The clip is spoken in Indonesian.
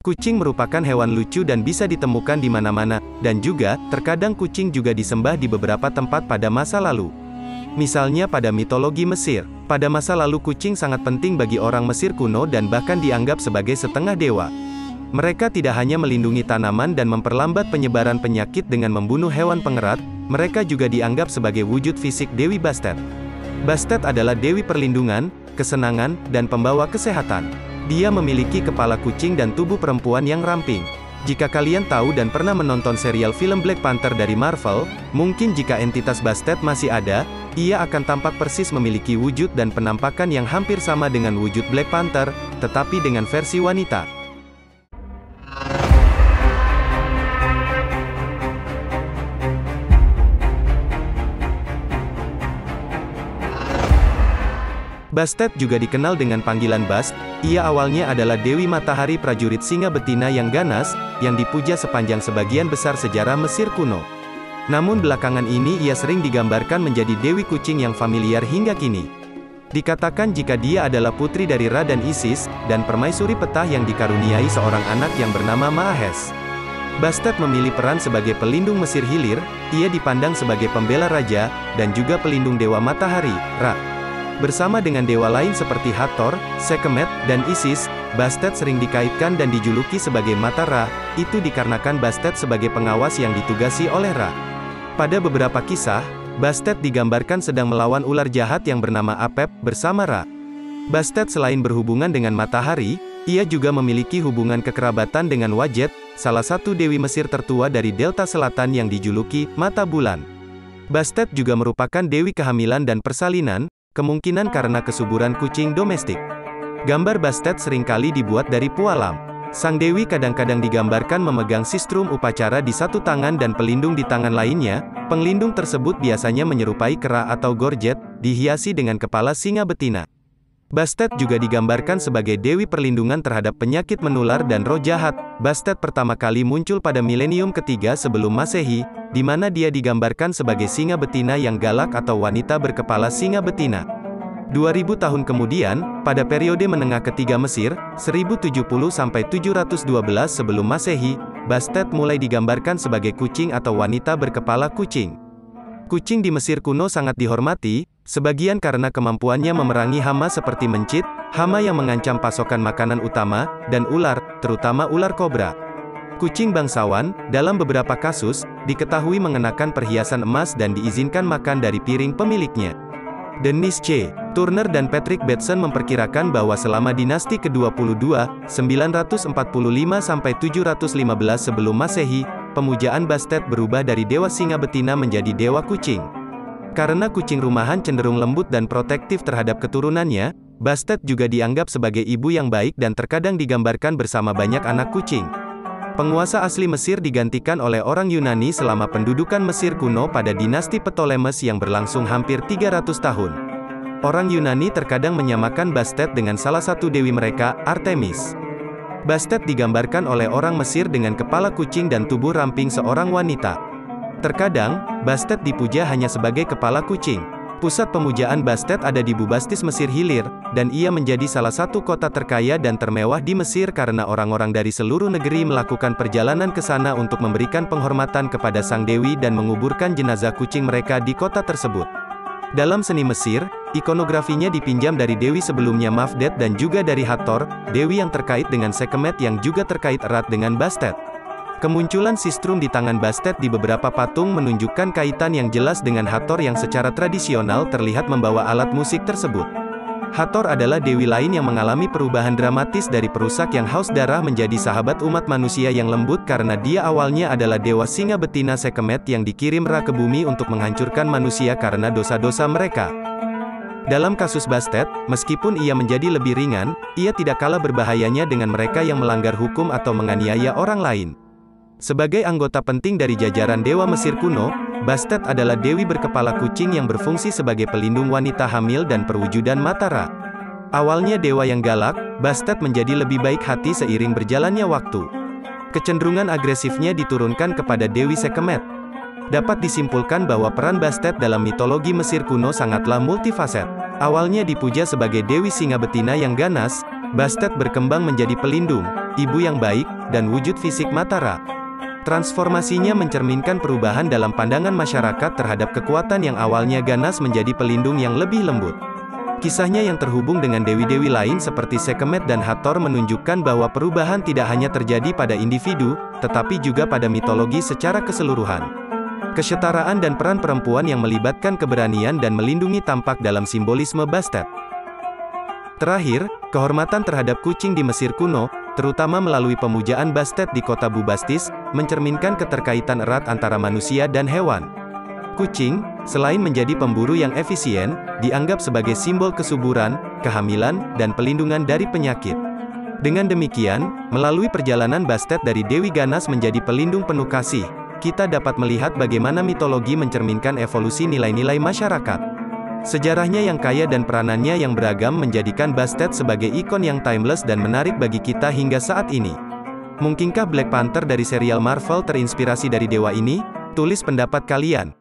Kucing merupakan hewan lucu dan bisa ditemukan di mana-mana, dan juga, terkadang kucing juga disembah di beberapa tempat pada masa lalu. Misalnya pada mitologi Mesir. Pada masa lalu kucing sangat penting bagi orang Mesir kuno dan bahkan dianggap sebagai setengah dewa. Mereka tidak hanya melindungi tanaman dan memperlambat penyebaran penyakit dengan membunuh hewan pengerat, mereka juga dianggap sebagai wujud fisik Dewi Bastet. Bastet adalah dewi perlindungan, kesenangan, dan pembawa kesehatan. Dia memiliki kepala kucing dan tubuh perempuan yang ramping. Jika kalian tahu dan pernah menonton serial film Black Panther dari Marvel, mungkin jika entitas Bastet masih ada, ia akan tampak persis memiliki wujud dan penampakan yang hampir sama dengan wujud Black Panther, tetapi dengan versi wanita. Bastet juga dikenal dengan panggilan Bast. Ia awalnya adalah Dewi Matahari prajurit singa betina yang ganas, yang dipuja sepanjang sebagian besar sejarah Mesir kuno. Namun belakangan ini ia sering digambarkan menjadi dewi kucing yang familiar hingga kini. Dikatakan jika dia adalah putri dari Ra dan Isis, dan permaisuri petah yang dikaruniai seorang anak yang bernama Maahes. Bastet memilih peran sebagai pelindung Mesir Hilir, ia dipandang sebagai pembela raja, dan juga pelindung dewa matahari, Ra. Bersama dengan dewa lain seperti Hathor, Sekhmet, dan Isis, Bastet sering dikaitkan dan dijuluki sebagai Mata Ra, itu dikarenakan Bastet sebagai pengawas yang ditugasi oleh Ra. Pada beberapa kisah, Bastet digambarkan sedang melawan ular jahat yang bernama Apep, bersama Ra. Bastet selain berhubungan dengan matahari, ia juga memiliki hubungan kekerabatan dengan Wajet, salah satu dewi Mesir tertua dari Delta Selatan yang dijuluki Mata Bulan. Bastet juga merupakan dewi kehamilan dan persalinan, kemungkinan karena kesuburan kucing domestik. Gambar Bastet seringkali dibuat dari pualam. Sang dewi kadang-kadang digambarkan memegang sistrum upacara di satu tangan dan pelindung di tangan lainnya. Pelindung tersebut biasanya menyerupai kera atau gorjet, dihiasi dengan kepala singa betina. Bastet juga digambarkan sebagai dewi perlindungan terhadap penyakit menular dan roh jahat. Bastet pertama kali muncul pada milenium ketiga sebelum Masehi, di mana dia digambarkan sebagai singa betina yang galak atau wanita berkepala singa betina. 2000 tahun kemudian, pada periode menengah ketiga Mesir, 1070–712 sebelum Masehi, Bastet mulai digambarkan sebagai kucing atau wanita berkepala kucing. Kucing di Mesir kuno sangat dihormati, sebagian karena kemampuannya memerangi hama seperti mencit, hama yang mengancam pasokan makanan utama, dan ular, terutama ular kobra. Kucing bangsawan, dalam beberapa kasus, diketahui mengenakan perhiasan emas dan diizinkan makan dari piring pemiliknya. Dennis C. Turner dan Patrick Batson memperkirakan bahwa selama dinasti ke-22, 945–715 sebelum Masehi, pemujaan Bastet berubah dari dewa singa betina menjadi dewa kucing. Karena kucing rumahan cenderung lembut dan protektif terhadap keturunannya, Bastet juga dianggap sebagai ibu yang baik dan terkadang digambarkan bersama banyak anak kucing. Penguasa asli Mesir digantikan oleh orang Yunani selama pendudukan Mesir kuno pada dinasti Ptolemes yang berlangsung hampir 300 tahun. Orang Yunani terkadang menyamakan Bastet dengan salah satu dewi mereka, Artemis. Bastet digambarkan oleh orang Mesir dengan kepala kucing dan tubuh ramping seorang wanita. Terkadang, Bastet dipuja hanya sebagai kepala kucing. Pusat pemujaan Bastet ada di Bubastis Mesir Hilir, dan ia menjadi salah satu kota terkaya dan termewah di Mesir karena orang-orang dari seluruh negeri melakukan perjalanan ke sana untuk memberikan penghormatan kepada sang dewi dan menguburkan jenazah kucing mereka di kota tersebut. Dalam seni Mesir, ikonografinya dipinjam dari dewi sebelumnya Mafdet dan juga dari Hathor, dewi yang terkait dengan Sekhmet yang juga terkait erat dengan Bastet. Kemunculan sistrum di tangan Bastet di beberapa patung menunjukkan kaitan yang jelas dengan Hathor yang secara tradisional terlihat membawa alat musik tersebut. Hathor adalah dewi lain yang mengalami perubahan dramatis dari perusak yang haus darah menjadi sahabat umat manusia yang lembut karena dia awalnya adalah dewa singa betina Sekhmet yang dikirim Ra ke bumi untuk menghancurkan manusia karena dosa-dosa mereka. Dalam kasus Bastet, meskipun ia menjadi lebih ringan, ia tidak kalah berbahayanya dengan mereka yang melanggar hukum atau menganiaya orang lain. Sebagai anggota penting dari jajaran dewa Mesir kuno, Bastet adalah dewi berkepala kucing yang berfungsi sebagai pelindung wanita hamil dan perwujudan Mata Ra. Awalnya dewa yang galak, Bastet menjadi lebih baik hati seiring berjalannya waktu. Kecenderungan agresifnya diturunkan kepada Dewi Sekhmet. Dapat disimpulkan bahwa peran Bastet dalam mitologi Mesir kuno sangatlah multifaset. Awalnya dipuja sebagai dewi singa betina yang ganas, Bastet berkembang menjadi pelindung, ibu yang baik, dan wujud fisik Mataram. Transformasinya mencerminkan perubahan dalam pandangan masyarakat terhadap kekuatan yang awalnya ganas menjadi pelindung yang lebih lembut. Kisahnya yang terhubung dengan dewi-dewi lain seperti Sekhmet dan Hathor menunjukkan bahwa perubahan tidak hanya terjadi pada individu, tetapi juga pada mitologi secara keseluruhan. Kesetaraan dan peran perempuan yang melibatkan keberanian dan melindungi tampak dalam simbolisme Bastet. Terakhir, kehormatan terhadap kucing di Mesir kuno, terutama melalui pemujaan Bastet di kota Bubastis, mencerminkan keterkaitan erat antara manusia dan hewan. Kucing, selain menjadi pemburu yang efisien, dianggap sebagai simbol kesuburan, kehamilan, dan pelindungan dari penyakit. Dengan demikian, melalui perjalanan Bastet dari Dewi Ganas menjadi pelindung penuh kasih, kita dapat melihat bagaimana mitologi mencerminkan evolusi nilai-nilai masyarakat. Sejarahnya yang kaya dan peranannya yang beragam menjadikan Bastet sebagai ikon yang timeless dan menarik bagi kita hingga saat ini. Mungkinkah Black Panther dari serial Marvel terinspirasi dari dewa ini? Tulis pendapat kalian.